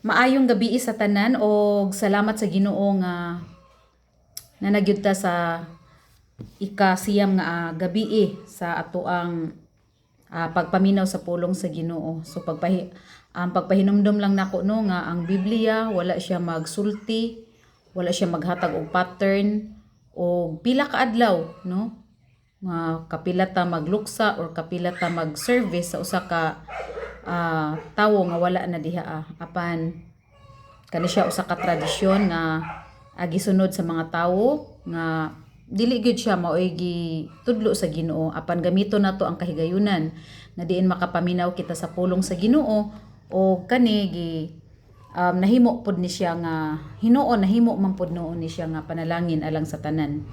Maayong gabi sa tanan o salamat sa Ginoo nga nagyud ta sa ikasiyam nga gabi sa atoang pagpaminaw sa pulong sa Ginoo. So ang pagpahinumdom lang nako no nga ang Biblia wala siya magsulti, wala siya maghatag og pattern o pila ka adlaw no nga kapila ta magluksa or kapila ta mag-service sa usa ka tawo nga wala na diha apan kani siya usa ka tradisyon nga gisunod sa mga tawo nga dili gyud siya maoy tudlo sa Ginoo apan gamiton nato ang kahigayunan na diin makapaminaw kita sa pulong sa Ginoo o kani nahimo pud ni siya nga Hinuon nahimo man pud noon ni siya nga panalangin alang sa tanan.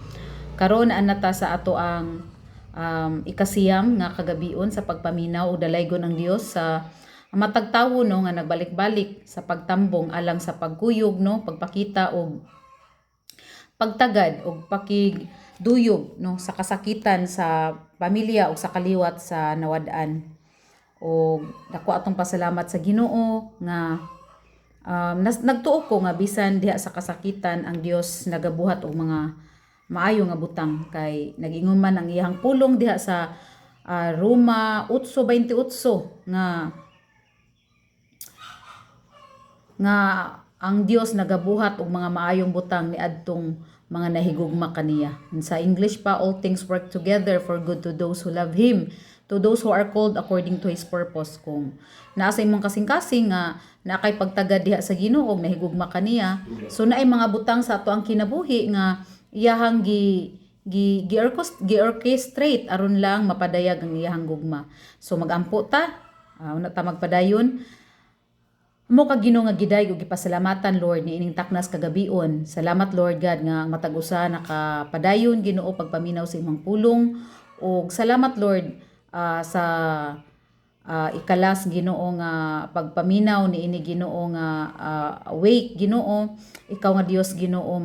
Karon anata sa ato ang ikasiyam nga kagabion sa pagpaminaw o dalaygon ang Dios sa matag tawo no nga nagbalik-balik sa pagtambong alang sa pagkuyog no pagpakita og pagtagad og pakigduyog no sa kasakitan sa pamilya o sa kaliwat sa nawad-an. O dako atong pasalamat sa Ginoo nga nagtuo ko nga bisan diha sa kasakitan ang Dios nagabuhat og mga maayo nga butang kay nag-ingon man ang iyang pulong diha sa Roma 8:28 nga ang Dios nagabuhat og mga maayong butang niadtong mga nahigugma kaniya. Sa English pa, all things work together for good to those who love Him, to those who are called according to His purpose. Kung naa sa imong kasing-kasing nga naakay pagtagad diha sa Ginoo og nahigugma kaniya, so naay mga butang sa ato ang kinabuhi nga iyahang gi-orchestrate aron lang mapadayag ang iyahang gugma. So magampo ta, una ta magpadayon. Mo ka Ginoo nga giday ug gipasalamatan Lord ni ining taknas kagabion. Salamat Lord God nga matag usa nakapadayon Ginoo pagpaminaw sa imong pulong ug salamat Lord sa ikalas Ginoo nga pagpaminaw ni ini Ginoo nga awake Ginoo ikaw nga Dios Ginoo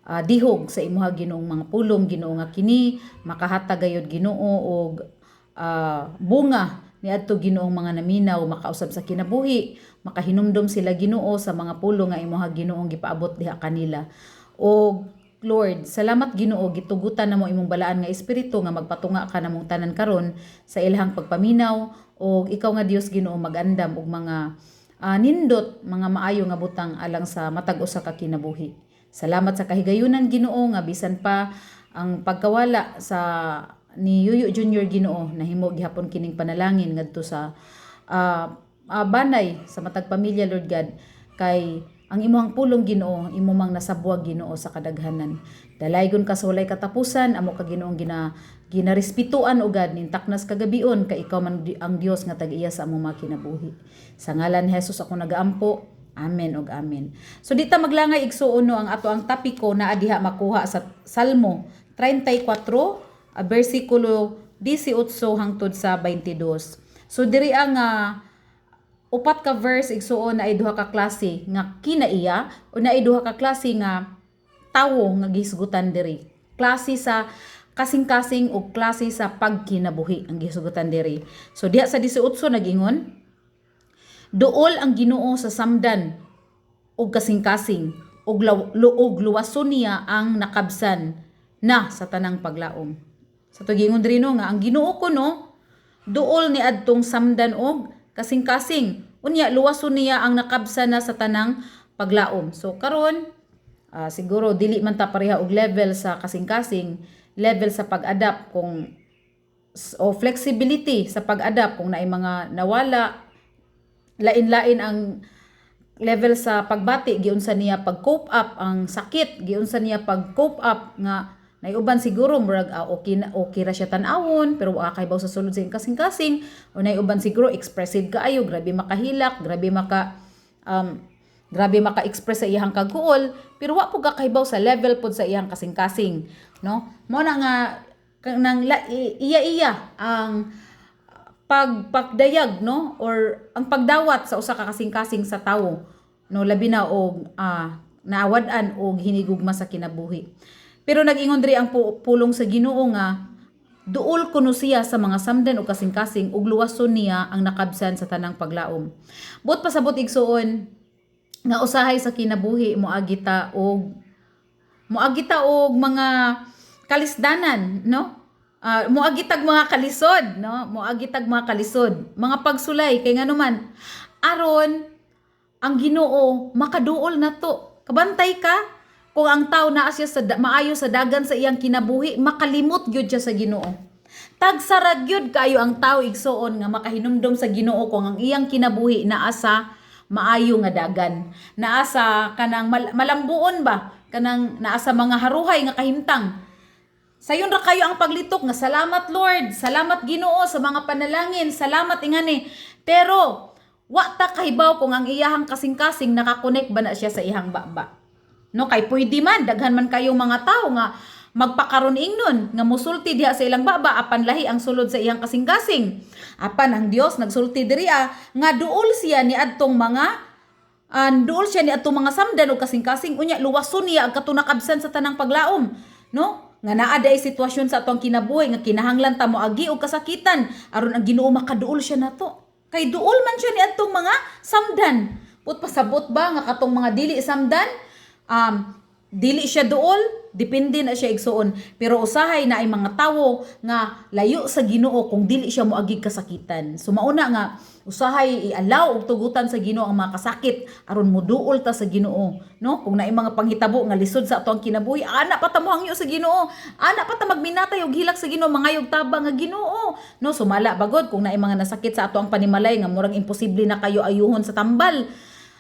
dihog sa imuha Ginoong mga pulong Ginoo nga kini makahatag gayud Ginoo og bunga niadto Ginoong mga naminaw makausab sa kinabuhi makahinumdom sila Ginoo sa mga pulong nga imuha Ginoong gipaabot diha kanila. O Lord, salamat Ginoo gitugutan namo imong balaan nga espiritu nga magpatunga ka namong tanan karon sa ilahang pagpaminaw og ikaw nga Dios Ginoo magandam og mga nindot mga maayo nga butang alang sa matag usa ka kinabuhi. Salamat sa kahigayunan Ginoo nga bisan pa ang pagkawala sa ni Yuyo Junior Ginoo nahimo gihapon kining panalangin ngadto sa banay sa matag pamilya Lord God kay ang imuhang pulong Ginoo imo mang nasabuag Ginoo sa kadaghanan. Dalaygon ka sa walay katapusan amo ka Ginoong ginarespetuan og God ning taknas kagabion kay ikaw man ang Dios nga tag-iya sa among mga kinabuhi. Sa ngalan ni Hesus ako nagaampo. Amen ug amen. So dita maglangay igsuon no ang ato ang topiko na diha makuha sa Salmo 34 bersikulo 18 hangtod sa 22. So diri ang upat ka verse igsuon na ay duha ka klase nga kinaiya o na ay duha ka klase nga tawo nga gisgutan diri. Klase sa kasing-kasing o klase sa pagkinabuhi ang gisgutan diri. So diha sa 18 nagingon, duol ang Ginoo sa samdan ug kasing-kasing ug luwason niya ang nakabsan na sa tanang paglaom. Sa tugingon diri no nga ang Ginoo ko no duol ni adtong samdan og kasing-kasing unya luwason niya ang nakabsan na sa tanang paglaom. So karon siguro dili man ta pareha og level sa kasing-kasing, level sa pag-adapt kung o flexibility sa pag-adapt kung naay mga nawala lain-lain ang level sa pagbati giunsa niya pag-cope up ang sakit giunsa niya pag-cope up nga naiuban siguro murag okay ra siya tan-awon pero wa kay baw sa sulod sa kasing-kasing o naiuban siguro expressive kaayo grabe makahilak grabe maka-express sa iyang kagkuol pero wa pud kakahibaw sa level pod sa iyang kasing-kasing no mo na nga nang iya ang pagdayag no or ang pagdawat sa usa ka kasing-kasing sa tawo no labi na og naawad-an og hinigugma sa kinabuhi pero nag-ingon diri ang pulong sa Ginoo nga duol kuno siya sa mga samdan o kasing-kasing ug luwason niya ang nakabsan sa tanang paglaom. But pasabot igsuon nga usahay sa kinabuhi moagita og mga kalisdanan, no? Moagitag mga kalisod, no? Moagitag mga kalisod, mga pagsulay kay nganuman aron ang Ginoo makaduol nato. Kabantay ka kung ang tao naa siya sa maayo sa dagan sa iyang kinabuhi, makalimot gyud siya sa Ginoo. Tagsarag gyud kayo ang tao igsuon nga makahinumdom sa Ginoo kung ang iyang kinabuhi naa sa maayo nga dagan. Naa sa kanang malambuon ba? Kanang naa sa mga haruhay nga kahimtang. Sayon ra kayo ang paglitok nga salamat Lord, salamat Ginoo sa mga panalangin, salamat ingani. Pero wa ta kahibaw kung ang iyahang kasing-kasing nakakonek ba na siya sa iyang baba. No, kay pwede man daghan man kayong mga tao nga magpakaron ingnon nga musulti diha sa ilang baba apan lahi ang sulod sa iyang kasing-kasing. Apan ang Dios nagsulti diriya nga duol siya ni adtong mga samdan o kasing-kasing unya luwason niya ang katunakabsan sa tanang paglaom, no? Nga naa day sitwasyon sa atong kinabuhi nga kinahanglan ta moagi og kasakitan aron ang Ginoo makaduol siya nato. Kay duol man siya ni adtong mga samdan. Put pasabot ba nga katong mga dili samdan dili siya duol, depende na siya igsuon. Pero usahay na ay mga tawo nga layo sa Ginoo kung dili siya moagig kasakitan. So mauna nga usahay i-allow og tugutan sa Ginoo ang mga kasakit aron moduol ta sa Ginoo, no? Kung naay mga panghitabo nga lisod sa atong kinabuhi, ana pa ta mohangyo sa Ginoo, ana pa ta magminatay og hilak sa Ginoo, mangayog tabang nga Ginoo, no? Sumala bagod kung naay mga nasakit sa atong panimalay nga murang imposible na kayo ayuhon sa tambal.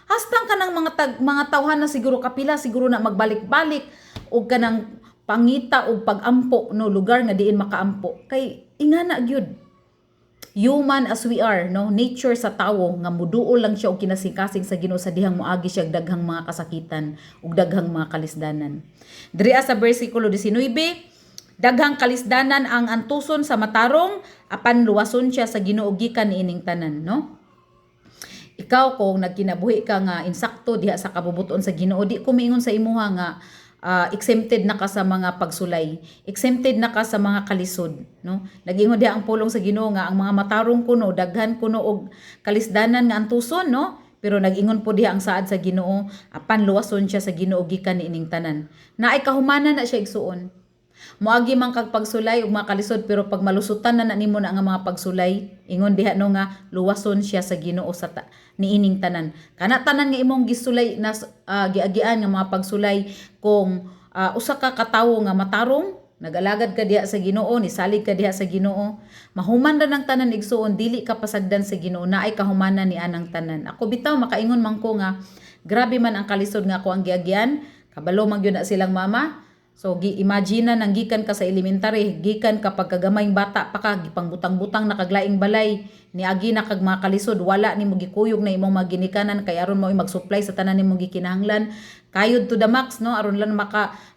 Hastang kanang mga tawhan na siguro kapila siguro na magbalik-balik o kanang pangita o pagampo no lugar nga diin makaampo kay ingana gyud human as we are, no, nature sa tawo nga muduol lang siya og kinasing-kasing sa Ginoo sa dihang moagi siya daghang mga kasakitan ug daghang mga kalisdanan. Diri sa bersikulo 19, daghang kalisdanan ang antuson sa matarong apan luwason siya sa Ginoo gikan niining tanan, no? Ikaw kung nagkinabuhi ka nga insakto diha sa kabubuton sa Ginoo, di ko miingon sa imuha nga exempted na ka sa mga pagsulay, exempted na ka sa mga kalisod, no? Nagingon diha ang pulong sa Ginoo nga ang mga matarong kuno daghan kuno og kalisdanan nga antuson, no? Pero nagingon po diha ang saad sa Ginoo apan luwason siya sa Ginoo gikan niining tanan. Naay kahumanan na siya igsuon. Moagi man kag pagsulay ug mga kalisod pero pag malusutan na nimo na ang mga pagsulay, ingon diha no nga luwason siya sa Ginoo sa niining tanan. Kana tanan nga imong gisulay na giagian nga mga pagsulay kung usa ka katawo nga matarong, nagalagad ka diha sa Ginoo, nisalig ka diha sa Ginoo, mahuman ra ng tanan igsuon, dili ka pasagdan sa Ginoo, naay kahumanan ni anang tanan. Ako bitaw makaingon man ko nga grabe man ang kalisod nga ako ang giagian, kabalo man gyud na silang mama. So imagine na nang gikan ka sa elementary, gikan ka pagkagamay bata pa ka, gipangbutang-butang nakaglaing balay, niagi na kag mga kalisod, wala nimo gikuyog na imong maginikanan kay aron mo mag-supply sa tanan nimong gikinahanglan. Kayod to the max, no, aron lang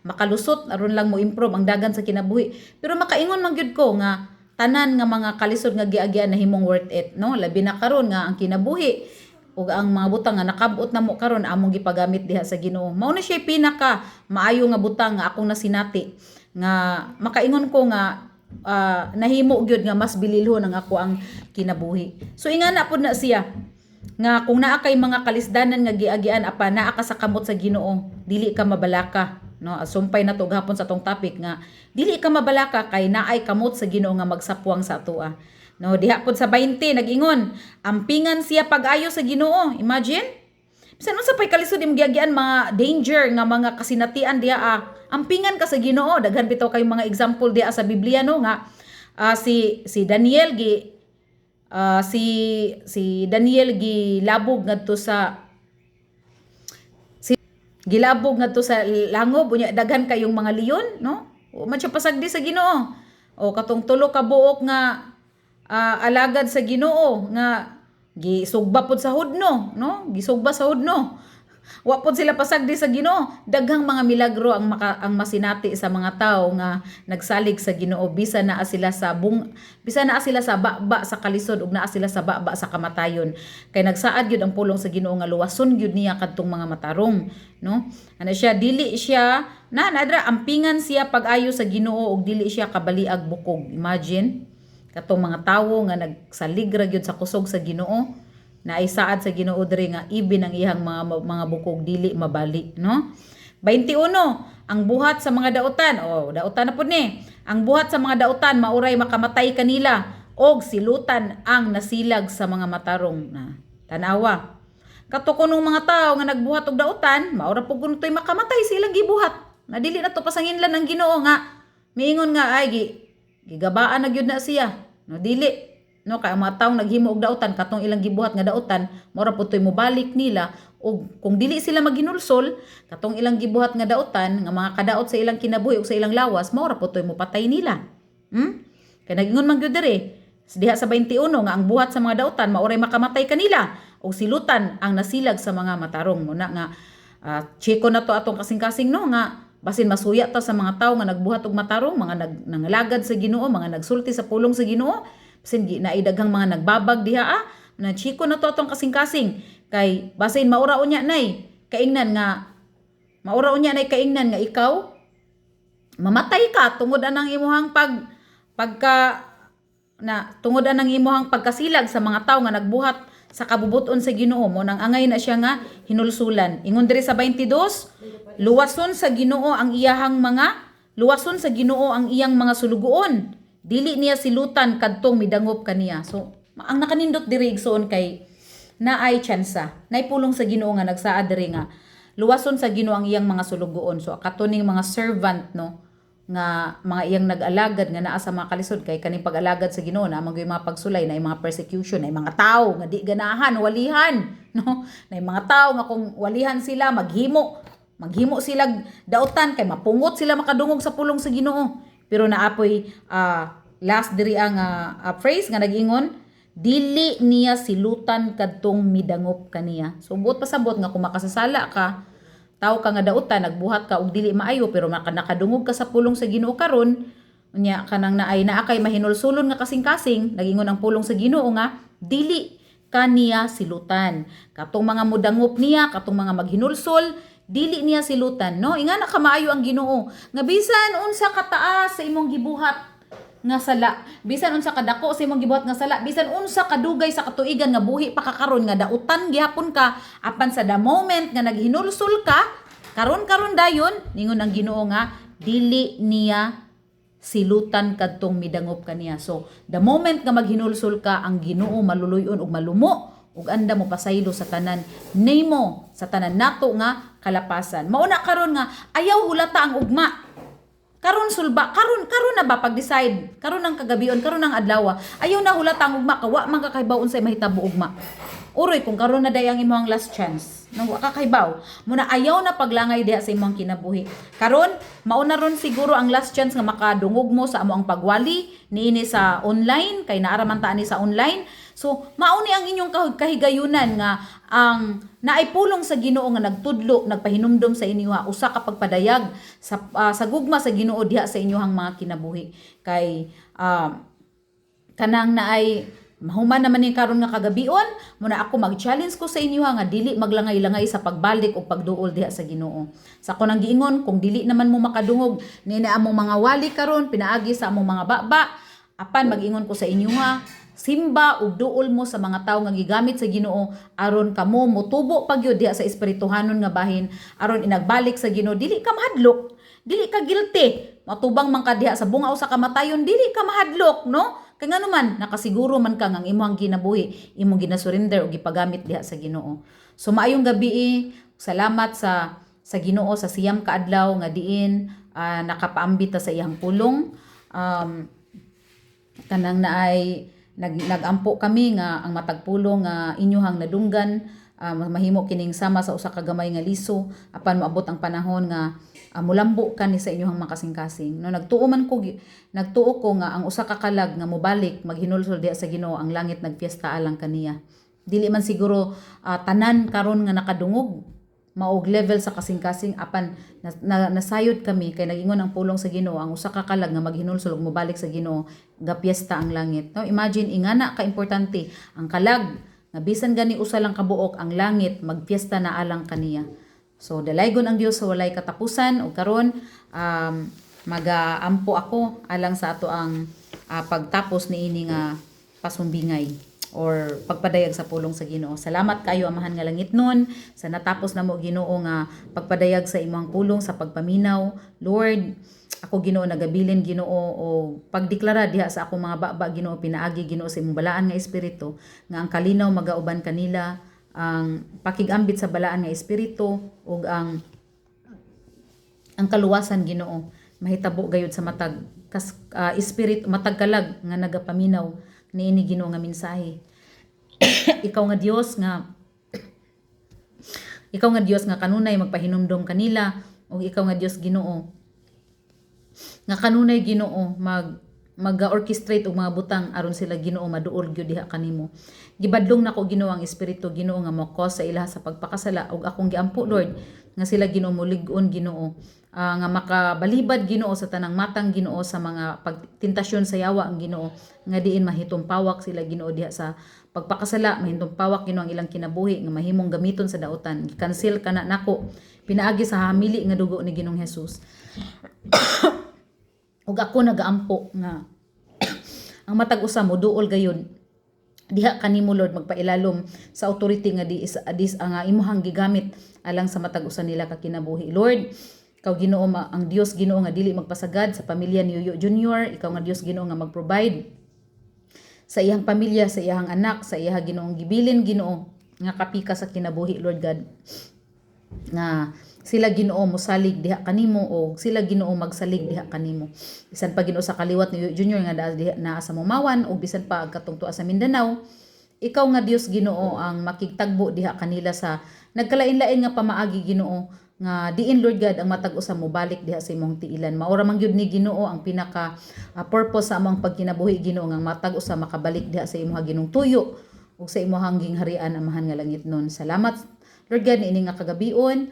makalusot, aron lang mo improve ang dagan sa kinabuhi. Pero makaingon man gyud ko nga tanan nga mga kalisod nga giagian na himong worth it, no? Labi na karon nga ang kinabuhi ug ang mga butang nga nakabot na mo karon among gipagamit diha sa Ginoo. Mao na siya pinaka maayo nga butang nga akong nasinati nga makaingon ko nga nahimo gyud nga mas bililhon ang ako ang kinabuhi. So ingana pud na siya nga kung naa kay mga kalisdanan nga giagian apa naa ka sa kamot sa Ginoo, dili ka mabalaka, no? Sumpay na to gahapon sa tong topic nga dili ka mabalaka kay naay kamot sa Ginoo nga magsapwang sa atoa. No, diha pod sa 20 nag-ingon, ampingan siya pag-ayo sa Ginoo. Imagine? Bisan unsa pay kalisod imong giagian mga danger nga mga kasinatian diha ampingan ka sa Ginoo. Daghan bitaw kay mga example diha sa Biblia, no, nga si Daniel si Daniel gilabog ngadto sa langob unya daghan kayong mga leon, no? O man siya pasagdi sa Ginoo. O katong tulo ka buok nga alagad sa Ginoo nga gisugba pod sa hudno, no? Gisugba sa hudno. Wa pod sila pasagdi sa Ginoo. Daghang mga milagro ang masinati sa mga tao nga nagsalig sa Ginoo, bisan naa sila sa bisan naa sila sa baba sa kalisod ug naa sila sa baba sa kamatayon. Kay nagsaad gyud ang pulong sa Ginoo nga luwason gyud niya kadtong mga matarong, no? Ano siya, dili siya nadra ampingan siya pag-ayo sa Ginoo ug dili siya kabaliag bukog. Imagine katong mga tawo nga nagsalig ra gyud sa kusog sa Ginoo, na ay saad sa Ginoo diri nga ibin ang iyang mga bukog dili mabali, no? 21, ang buhat sa mga dautan. Dautan na pud ni. Ang buhat sa mga dautan mauray makamatay kanila og silutan ang nasilag sa mga matarong. Na tanawa. Kato kunong mga tao nga nagbuhat og dautan, maura pud kun toy makamatay silang gibuhat. Na dili na to pasanginlan ng Ginoo nga miingon nga ay gigabaan na gyud na siya. No dili. No, kay ang mga taong naghimo og dautan katong ilang gibuhat nga dautan, mora pud toy mobalik nila, ug kung dili sila maghinulsol katong ilang gibuhat nga dautan nga mga kadaot sa ilang kinabuhi ug sa ilang lawas, mora pud toy mopatay nila. Kay nagingon man gyud diri diha sa 21 nga ang buhat sa mga dautan mauray makamatay kanila ug silutan ang nasilag sa mga matarong. Muna nga chiko na to atong kasing-kasing, no, nga basin masuya ta sa mga tawo nga nagbuhat og matarong, mga nangalagad sa Ginoo, mga nagsulti sa pulong sa Ginoo. Basin naidaghang mga nagbabag diha na chiko na to atong kasing-kasing, kay basin maura unya nay kaingnan nga ikaw mamatay ka tungod anang imuhang tungod anang imuhang pagkasilag sa mga tawo nga nagbuhat sa kabubuton sa Ginoo. Mo nang angay na siya nga hinulsulan. Ingon diri sa 22, luwason sa Ginoo ang iyang mga sulugoon, dili niya silutan kadtong midangop kaniya. So ang nakanindot diri igsoon kay naay tsansa, naay pulong sa Ginoo nga nagsaad diri nga luwason sa Ginoo ang iyang mga sulugoon. So katuning mga servant, no, nga mga iyang nag-alagad nga naa sa mga kalisod, kay kaning pag-alagad sa Ginoo na mga pagsulay na mga persecution, na mga tao nga di ganahan walihan, no, na mga tao nga kung walihan sila maghimo sila dautan kay mapungot sila makadungog sa pulong sa Ginoo. Pero naapoy last diri ang phrase nga nag-ingon, dili niya silutan kadtong midangop kaniya. So buot pasabot nga kung makasasala ka, tao ka nga dautan, nagbuhat ka og dili maayo pero nakadungog ka sa pulong sa Ginoo karon, unya kanang naa kay mahinulsulon nga kasing-kasing, nag-ingon ang pulong sa Ginoo nga dili kaniya silutan. Katong mga mudangop niya, katong mga maghinulsol, dili niya silutan, no? Ingana ka maayo ang Ginoo nga bisan unsa kataas sa imong gibuhat nga sala, bisan unsa kadako sa imong gibuhat nga sala, bisan unsa kadugay sa katuigan nga buhi pa karon nga dautan gihapon ka, apan sa the moment nga naghinulsol ka karon dayon, ningon ang Ginoo nga dili niya silutan kadtong midangop kaniya. So the moment nga maghinulsol ka, ang Ginoo maluluyon ug malumo ug anda mo pasaylo sa tanan nimo, sa tanan nato nga kalapasan. Mauna karon nga ayaw hulata ang ugma. Karon sulba, karon na ba pag-decide? Karon ang kagabion, karon ang adlaw. Ayaw na hulata ang ugma, kawa man kakaybaw unsay mahitabo ugma. Uroy kung karon na day ang imong last chance, nang wa kakaybaw, muna ayaw na paglangay diha sa imong kinabuhi. Karon mauna ron siguro ang last chance nga makadungog mo sa amo ang pagwali niini sa online, kay naaraman ta ni sa online. So mauni ang inyong kahigayunan nga ang naipulong sa Ginoo nga nagtudlo, nagpahinumdom sa inyo usa ka pagpadayag sa gugma sa Ginoo diha sa inyong mga kinabuhi. Kay kanang naay mahuman naman ni karon nga kagabion, muna ako mag-challenge ko sa inyo nga dili maglangay-langay sa pagbalik o pagduol diha sa Ginoo. Sa ko nang giingon, kung dili naman mo makadungog ni among mga wali karon pinaagi sa among mga baba, apan mag-ingon ko sa inyo simba ug duol mo sa mga tawo nga gigamit sa Ginoo aron kamo motubo pagyud diha sa espirituhanon nga bahin, aron inagbalik sa Ginoo dili ka mahadlok, dili ka guilty, matubang man ka diha sa bunga usa ka matayon, dili ka mahadlok, no? Kay ngano man nakasiguro man ka nga imong ginabuhi, imong ginasurrender og gipagamit diha sa Ginoo. So maayong gabi, salamat sa Ginoo sa siyam ka adlaw nga diin nakapaambit ta sa iyang pulong. Kanang naay nagampo kami nga ang matagpulong nga inyohang nadunggan, mahimo kining sama sa usa ka gamay nga liso apan moabot ang panahon nga mulambo kan ni sa inyohang makasing-kasing. No nagtuo ko nga ang usa ka kalag nga mobalik maghinulsol diha sa Ginoo, ang langit nagpiesta alang kaniya. Dili man siguro tanan karon nga nakadungog maog level sa kasing-kasing apan nasayod kami kay nagingon ang pulong sa Ginoo ang usa ka kalag nga maghinulsol ug mobalik sa Ginoo ga piyesta ang langit. No, imagine ingana ka importante ang kalag nga bisan gani usa lang kabuok ang langit magpiyesta na alang kaniya. So dalaygon ang Dios sa walay katapusan ug karon mag-aampo ako alang sa ato ang pagtapos niini nga pasumbingay or pagpadayag sa pulong sa Ginoo. Salamat kayo amahan nga langitnon sa natapos namo Ginoo nga pagpadayag sa imong pulong sa pagpaminaw. Lord, ako Ginoo nagabilin Ginoo o pagdeklara diha sa akong mga baba Ginoo pinaagi Ginoo sa imong balaan nga espiritu nga ang kalinaw magauban kanila, ang pakigambit sa balaan nga espiritu ug ang kaluwasan Ginoo mahitabo gayud sa matag espiritu matag kalag nga nagapaminaw niini Ginoo nga mensahe. ikaw nga Dios nga kanunay magpahinumdom kanila ug ikaw nga Dios Ginoo nga kanunay Ginoo mag-orchestrate og mga butang aron sila Ginoo maduol gyud diha kanimo. Gibadlong nako Ginoo ang espiritu Ginoo nga mo-cause sa ilaha sa pagpakasala ug akong giampo Lord nga sila Ginoo mulig-on Ginoo nga makabalibad Ginoo sa tanang matang Ginoo sa mga pagtentasyon sa yawa ang Ginoo nga diin mahitumpawak sila Ginoo diha sa pagpakasala mahitumpawak Ginoo ang ilang kinabuhi nga mahimong gamiton sa daotan. Gi-cancel kana nako pinaagi sa hamili nga dugo ni Ginoong Hesus. ug ako nagaampo nga ang matag usa mo duol gayon diha kanimo Lord magpailalom sa authority nga nga imuhang gigamit alang sa matag usa nila ka kinabuhi. Lord, ikaw Ginoo ang Dios Ginoo nga dili magpasagad sa pamilya ni Yuyo Junior. Ikaw nga Dios Ginoo nga mag-provide sa iyang pamilya, sa iyang anak, sa iyang Ginoong gibilin Ginoo nga kapika sa kinabuhi Lord God. Na sila Ginoo mosalig diha kanimo o sila Ginoo magsalig diha kanimo. Bisan pa Ginoo sa kaliwat ni Yuyo Junior nga naa sa Mumawan o bisan pa agkatungtua sa Mindanao, ikaw nga Dios Ginoo ang makigtagbo diha kanila sa nagkalain-lain nga pamaagi Ginoo nga diin Lord God ang matag usa mo balik diha sa imong tiilan. Maura man gyud ni Ginoo ang pinaka purpose sa among pagkinabuhi Ginoo nga matag usa makabalik diha sa imong Ginong tuyo ug sa imong gingharian amahan nga langit nun. Salamat Lord God niini nga kagabion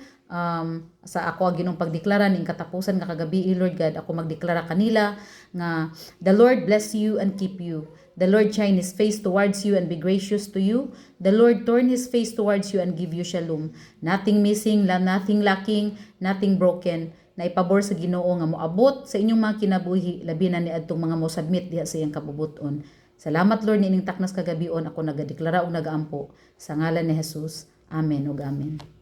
sa ako Ginong pagdeklara ning katapusan nga kagabi Lord God ako magdeklara kanila nga the Lord bless you and keep you. The Lord shine His face towards you and be gracious to you. The Lord turn His face towards you and give you shalom. Nothing missing, nothing lacking, nothing broken. Na ipabor sa Ginoo nga moabot sa inyong mga kinabuhi, labi na ni adtong mga mo submit diha sa iyang kabubuton. Salamat Lord nining taknas kagabion ako nagadeklara ug nagaampo sa ngalan ni Jesus. Amen ug amen.